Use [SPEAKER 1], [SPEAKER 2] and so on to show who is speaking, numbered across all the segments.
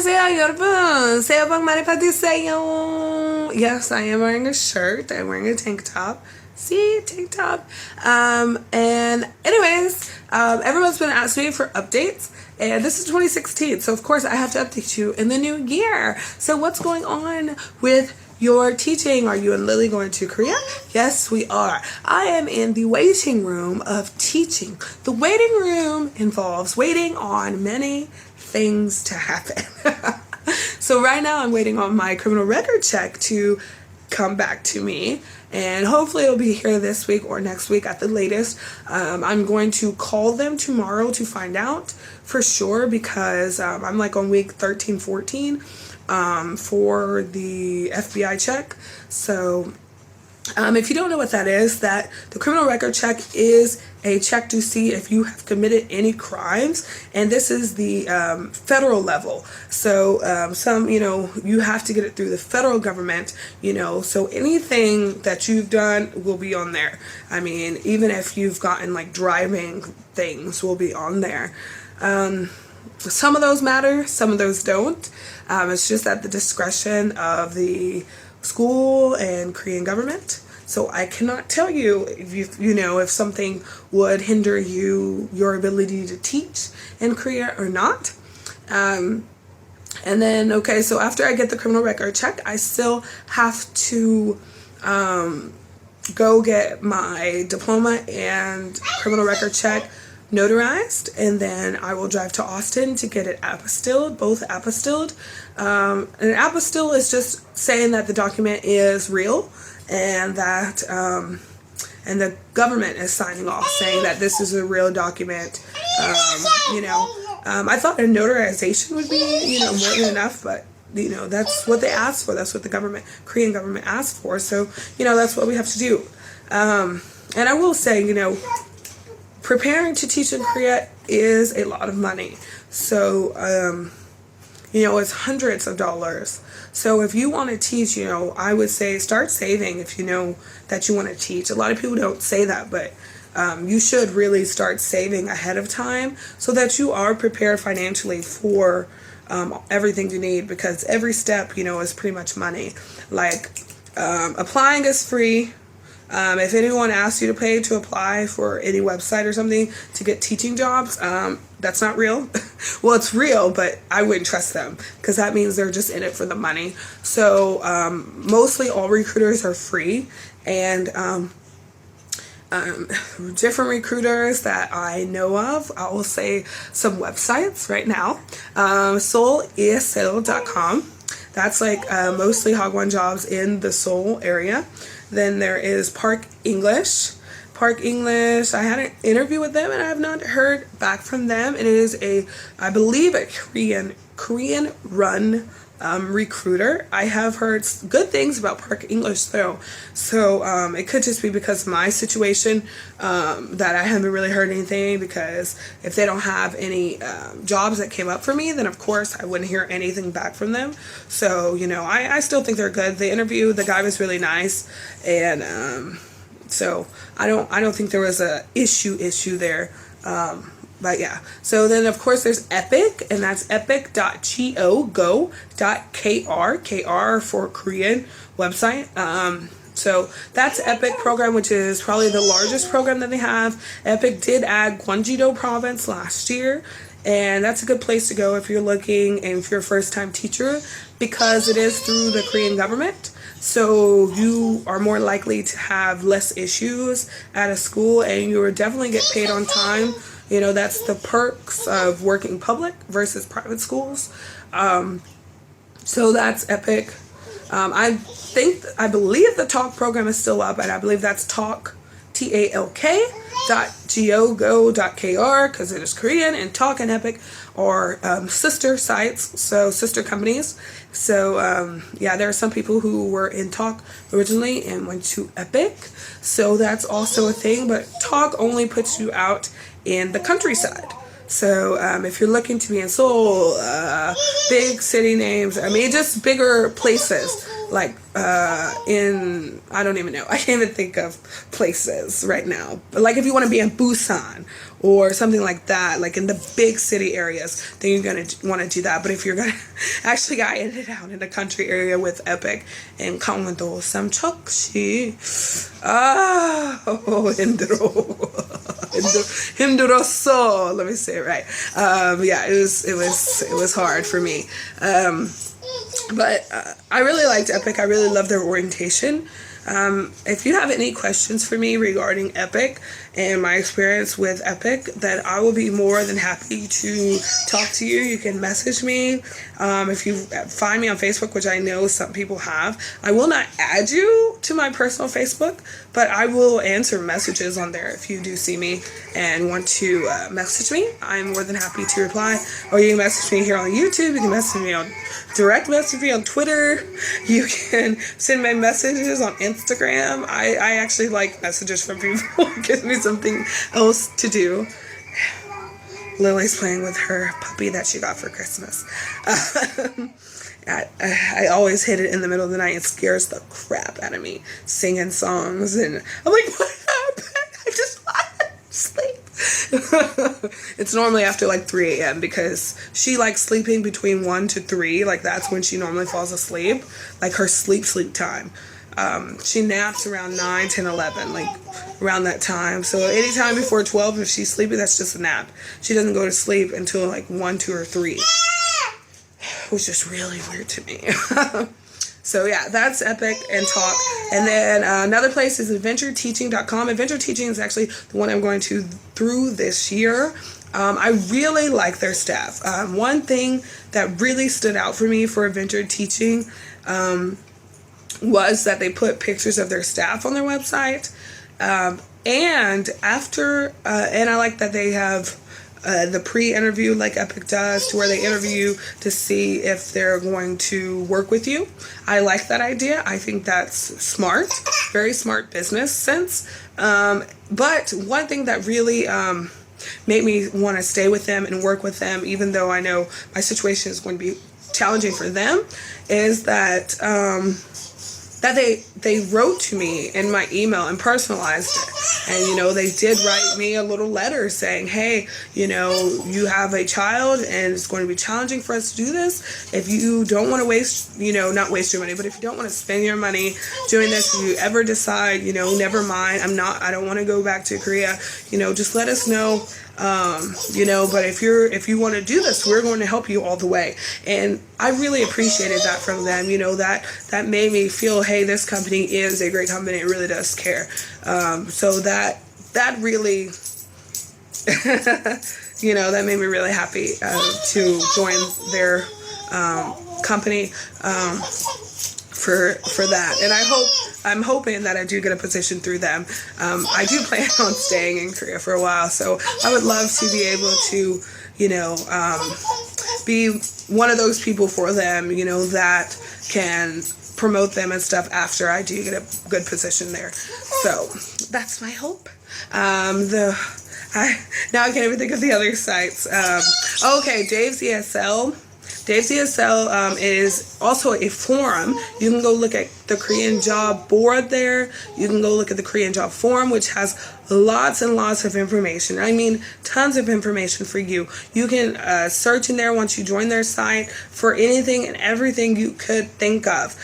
[SPEAKER 1] 안녕하세요, 여러분. 새해 복 많이 받으세요. Yes, I am wearing a shirt. I'm wearing a tank top. See, tank top. And anyways, everyone's been asking me for updates. And this is 2016, so of course I have to update you in the new year. So what's going on with your teaching? Are you and Lily going to Korea? Yes, we are. I am in the waiting room of teaching. The waiting room involves waiting on many things to happen. So right now I'm waiting on my criminal record check to come back to me, and hopefully it'll be here this week or next week at the latest. I'm going to call them tomorrow to find out for sure, because I'm like on week 13, 14 for the FBI check. So if you don't know what that is, that the criminal record check is a check to see if you have committed any crimes, and this is the federal level. So you have to get it through the federal government, so anything that you've done will be on there. I mean, even if you've gotten like driving things will be on there. Some of those matter, some of those don't. It's just at the discretion of the school and Korean government. So I cannot tell you if something would hinder your ability to teach in Korea or not. And then, okay, so after I get the criminal record check, I still have to go get my diploma and criminal record check notarized, and then I will drive to Austin to get it apostilled, both apostilled. An apostille is just saying that the document is real, and that and the government is signing off saying that this is a real document. I thought a notarization would be more than enough, but that's what they asked for. That's what the Korean government asked for. So that's what we have to do. And I will say, preparing to teach in Korea is a lot of money. So, it's hundreds of dollars. So if you want to teach, I would say start saving if you know that you want to teach. A lot of people don't say that, but you should really start saving ahead of time so that you are prepared financially for everything you need, because every step, is pretty much money. Like applying is free. If anyone asks you to pay to apply for any website or something to get teaching jobs, that's not real. Well, it's real, but I wouldn't trust them, because that means they're just in it for the money. So mostly all recruiters are free, and different recruiters that I know of, I will say some websites right now. davesesl.com. That's like mostly Hagwon jobs in the Seoul area. Then there is Park English. Park English, I had an interview with them and I have not heard back from them. It is I believe a Korean run recruiter. I have heard good things about Park English though. So it could just be because of my situation that I haven't really heard anything, because if they don't have any jobs that came up for me, then of course I wouldn't hear anything back from them. So I still think they're good. The interview, the guy was really nice, and so I don't think there was a issue there. But yeah, so then of course there's Epik, and that's epik.go.kr, KR for Korean website. So that's Epik program, which is probably the largest program that they have. Epik did add Gwanggi-do province last year, and that's a good place to go if you're looking and if you're a first-time teacher, because it is through the Korean government. So you are more likely to have less issues at a school, and you will definitely get paid on time. That's the perks of working public versus private schools. So that's Epik. I believe the Talk program is still up, and I believe that's Talk, TALK.go.kr, because it is Korean, and Talk and Epik are sister sites, so sister companies. So there are some people who were in Talk originally and went to Epik, so that's also a thing. But Talk only puts you out in the countryside. So if you're looking to be in Seoul, big city names, just bigger places, like in, I don't even know, I can't even think of places right now, but like if you want to be in Busan or something like that, like in the big city areas, then you're gonna want to do that. But if you're gonna, actually I ended out in the country area with Epic in 강원도 삼척시. 힘들었어. Let me say it right. Yeah, it was hard for me. But I really liked Epic. I really loved their orientation. If you have any questions for me regarding Epic and my experience with Epic, then I will be more than happy to talk to you. You can message me. If you find me on Facebook, which I know some people have, I will not add you to my personal Facebook, but I will answer messages on there if you do see me and want to message me. I'm more than happy to reply. Or you can message me here on YouTube. You can message me on direct message me on Twitter. You can send me messages on Instagram. I actually like messages from people. It gives me something else to do. Lily's playing with her puppy that she got for Christmas. I always hit it in the middle of the night. It scares the crap out of me. Singing songs, and I'm like, what happened? I just want to sleep. It's normally after like 3 a.m. because she likes sleeping between 1 to 3. Like that's when she normally falls asleep. Like her sleep time. She naps around 9, 10, 11, like around that time. So anytime before 12, if she's sleeping, that's just a nap. She doesn't go to sleep until like 1, 2, or 3, which is really weird to me. So yeah, that's Epic and Talk. And then another place is adventureteaching.com. Adventure Teaching is actually the one I'm going to through this year. I really like their staff. One thing that really stood out for me for Adventure Teaching was that they put pictures of their staff on their website. And I like that they have the pre-interview like Epic does, to where they interview to see if they're going to work with you. I like that idea. I think that's smart, very smart business sense. But one thing that really made me want to stay with them and work with them, even though I know my situation is going to be challenging for them, is that they wrote to me in my email and personalized it. And, they did write me a little letter saying, hey, you have a child and it's going to be challenging for us to do this. If you don't want to waste, not waste your money, but if you don't want to spend your money doing this, if you ever decide, never mind, I don't want to go back to Korea, just let us know. But if you want to do this, we're going to help you all the way. And I really appreciated that from them. That made me feel, hey, this company is a great company. It really does care. So that really, that made me really happy to join their company for that. And I'm hoping that I do get a position through them. I do plan on staying in Korea for a while, so I would love to be able to, be one of those people for them, that can promote them and stuff after I do get a good position there. So that's my hope. Now I can't even think of the other sites. Okay, davesesl. davesesl is also a forum. You can go look at the Korean job board there. You can go look at the Korean job forum, which has lots and lots of information. I mean, tons of information for you. You can search in there once you join their site for anything and everything you could think of,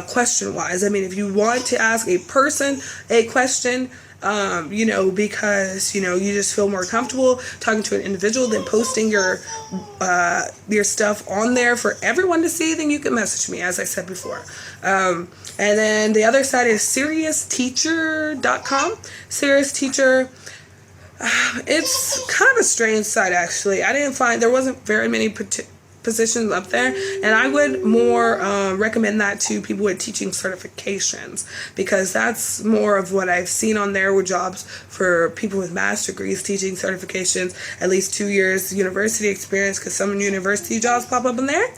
[SPEAKER 1] question-wise. I mean, if you want to ask a person a question, because, you just feel more comfortable talking to an individual than posting your stuff on there for everyone to see, then you can message me, as I said before. And then the other side is seriousteacher.com. Serious Teacher. It's kind of a strange site, actually. There wasn't very many positions up there, and I would more recommend that to people with teaching certifications, because that's more of what I've seen on there, with jobs for people with master's degrees, teaching certifications, at least 2 years university experience, because some university jobs pop up in there.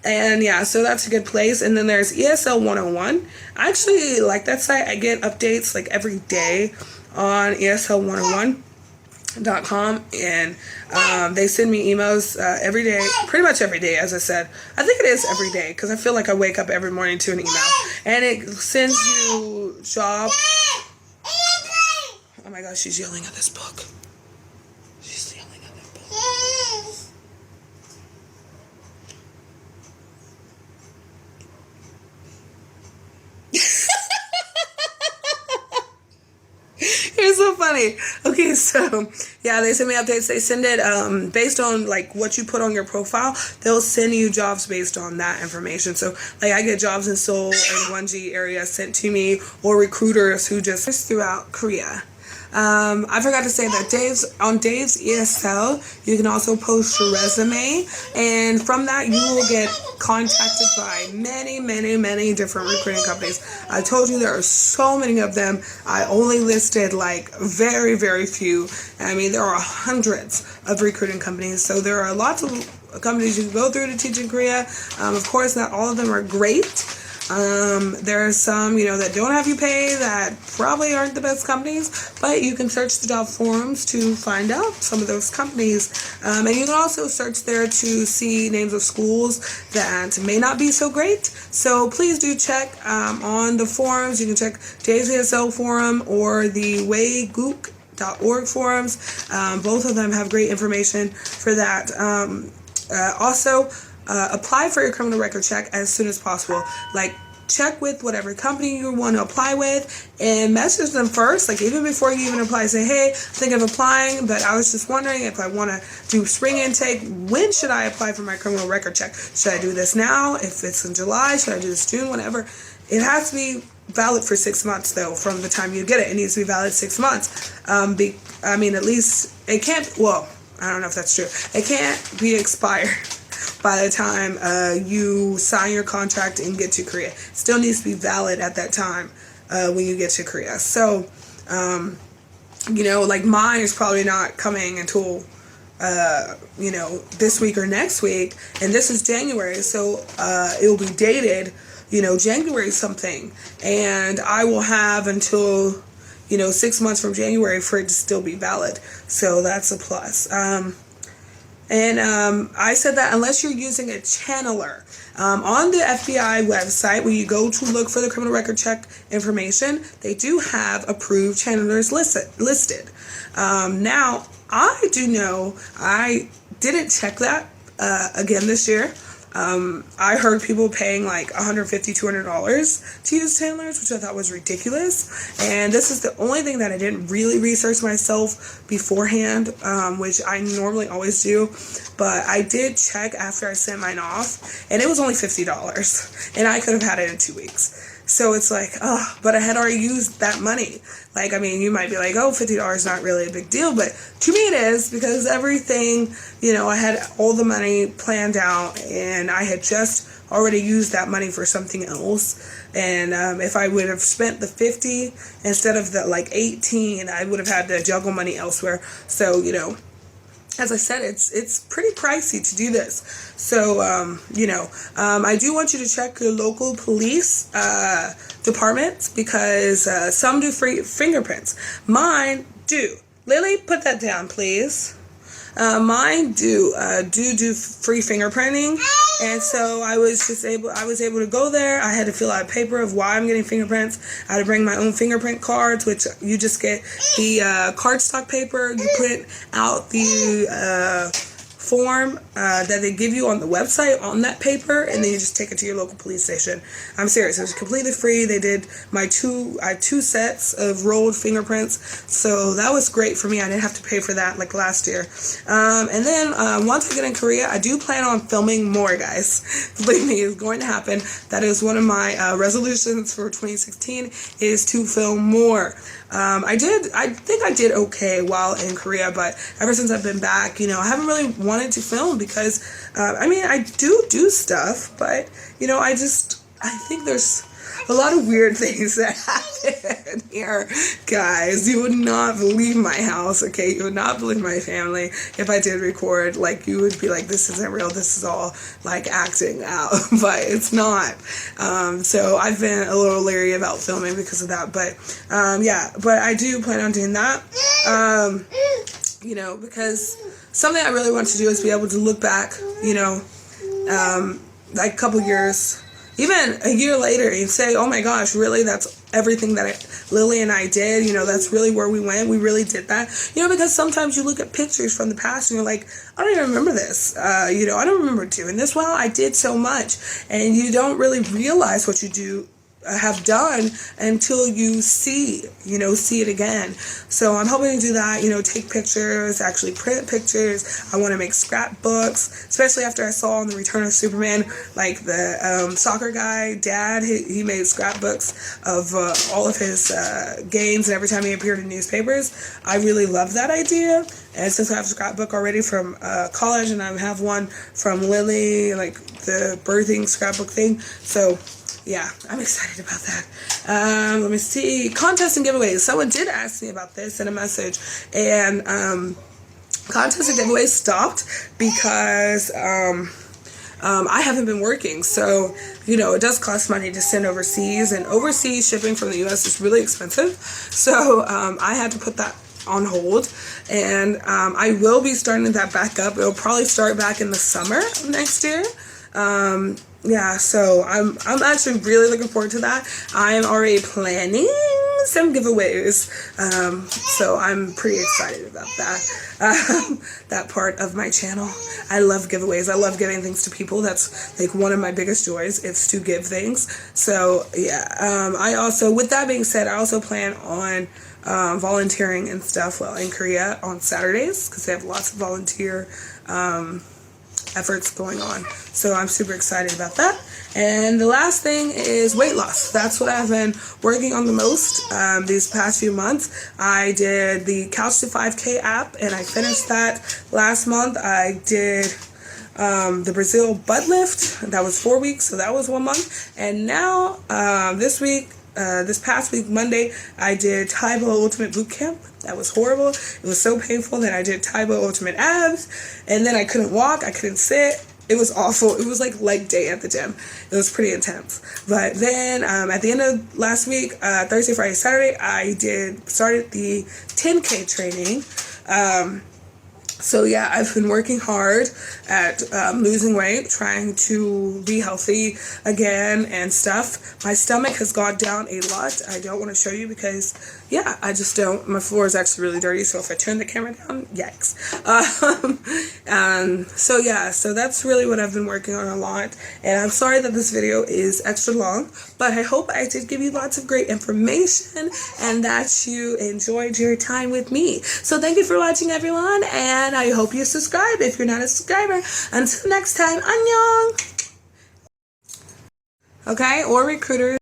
[SPEAKER 1] And yeah, so that's a good place. And then there's ESL 101. I actually like that site. I get updates like every day on ESL 101. and they send me emails every day, pretty much every day. As I said, I think it is every day because I feel like I wake up every morning to an email, and it sends you job. Oh my gosh, she's yelling at this book. She's yelling at that book. It's so funny. Okay, so yeah, they send me updates. They send it based on like what you put on your profile. They'll send you jobs based on that information. So like I get jobs in Seoul and 1G area sent to me, or recruiters who just throughout Korea. I forgot to say that on Dave's ESL, you can also post your resume, and from that you will get contacted by many different recruiting companies. I told you there are so many of them. I only listed like very few. I mean, there are hundreds of recruiting companies, so there are lots of companies you can go through to teach in Korea. Of course, not all of them are great. There are some, that don't have you pay that probably aren't the best companies, but you can search the job forums to find out some of those companies. And you can also search there to see names of schools that may not be so great. So please do check on the forums. You can check Dave's ESL forum or the epik.go.kr forums. Both of them have great information for that. Also, apply for your criminal record check as soon as possible. Like, check with whatever company you want to apply with and message them first. Like, even before you even apply, say, hey, I think of applying, but I was just wondering if I want to do spring intake. When should I apply for my criminal record check? Should I do this now? If it's in July, should I do this June? Whatever. It has to be valid for 6 months, though, from the time you get it. It needs to be valid 6 months. At least it can't, well, I don't know if that's true. It can't be expired by the time you sign your contract and get to Korea. It still needs to be valid at that time when you get to Korea. So, like mine is probably not coming until, this week or next week. And this is January, so it will be dated, January something. And I will have until, 6 months from January for it to still be valid. So that's a plus. I said that unless you're using a channeler. On the FBI website, when you go to look for the criminal record check information, they do have approved channelers listed. Now, I do know, I didn't check that again this year. I heard people paying like $150, $200 to use channelers, which I thought was ridiculous. And this is the only thing that I didn't really research myself beforehand, which I normally always do. But I did check after I sent mine off, and it was only $50. And I could have had it in 2 weeks. So it's like, but I had already used that money. Like, I mean, you might be like, $50 is not really a big deal. But to me it is, because everything, I had all the money planned out, and I had just already used that money for something else. And if I would have spent the 50 instead of the like 18, I would have had to juggle money elsewhere. So, as I said, it's pretty pricey to do this. So, I do want you to check your local police departments, because some do free fingerprints. Mine do. Lily, put that down, please. Mine do free fingerprinting, and so I was able to go there. I had to fill out a paper of why I'm getting fingerprints. I had to bring my own fingerprint cards, which you just get the cardstock paper. You print out the form that they give you on the website on that paper, and then you just take it to your local police station. I'm serious, it was completely free. They did I had two sets of rolled fingerprints, so that was great for me. I didn't have to pay for that like last year. And then once I get in Korea, I do plan on filming more, guys. Believe me, it's going to happen. That is one of my resolutions for 2016, is to film more. I think I did okay while in Korea, but ever since I've been back, I haven't really wanted to film, because I do stuff, but I think there's a lot of weird things that happen here, guys. You would not believe my house, okay? You would not believe my family if I did record. Like, you would be like, this isn't real, this is all like acting out, but it's not. So I've been a little leery about filming because of that, but but I do plan on doing that. because something I really want to do is be able to look back, like a couple years, even a year later, and say, oh my gosh, really, that's everything that Lily and I did. That's really where we went. We really did that. Because sometimes you look at pictures from the past and you're like, I don't even remember this. I don't remember doing this. Well, I did so much, and you don't really realize what you have done until you see it again. So I'm hoping to do that, take pictures, actually print pictures. I want to make scrapbooks, especially after I saw on the Return of Superman, like the soccer guy, Dad, he made scrapbooks of all of his games, and every time he appeared in newspapers. I really love that idea. And since I have a scrapbook already from college, and I have one from Lily, like the birthing scrapbook thing, so yeah, I'm excited about that. Let me see. Contests and giveaways. Someone did ask me about this in a message. And contests and giveaways stopped because I haven't been working. So, it does cost money to send overseas. And overseas shipping from the U.S. is really expensive. So I had to put that on hold. And I will be starting that back up. It'll probably start back in the summer of next year. Yeah, so I'm actually really looking forward to that. I'm already planning some giveaways, so I'm pretty excited about that. That part of my channel. I love giveaways. I love giving things to people. That's like one of my biggest joys, is to give things. So yeah, I also, with that being said, I also plan on volunteering and stuff in Korea on Saturdays, because they have lots of volunteer efforts going on. So I'm super excited about that. And the last thing is weight loss. That's what I've been working on the most these past few months. I did the Couch to 5K app, and I finished that last month. I did the Brazil butt lift. That was 4 weeks, so that was 1 month. And now this past week, Monday, I did Taibo Ultimate Boot Camp. That was horrible. It was so painful that I did Taibo Ultimate Abs, and then I couldn't walk, I couldn't sit. It was awful. It was like leg day at the gym. It was pretty intense. But then at the end of last week, Thursday, Friday, Saturday, I started the 10K training. So yeah, I've been working hard at losing weight, trying to be healthy again and stuff. My stomach has gone down a lot. I don't want to show you because, yeah, I just don't. My floor is actually really dirty, so if I turn the camera down, yikes. So yeah, so that's really what I've been working on a lot. And I'm sorry that this video is extra long, but I hope I did give you lots of great information and that you enjoyed your time with me. So thank you for watching, everyone, and I hope you subscribe if you're not a subscriber. Until next time, annyeong! Okay, or recruiters.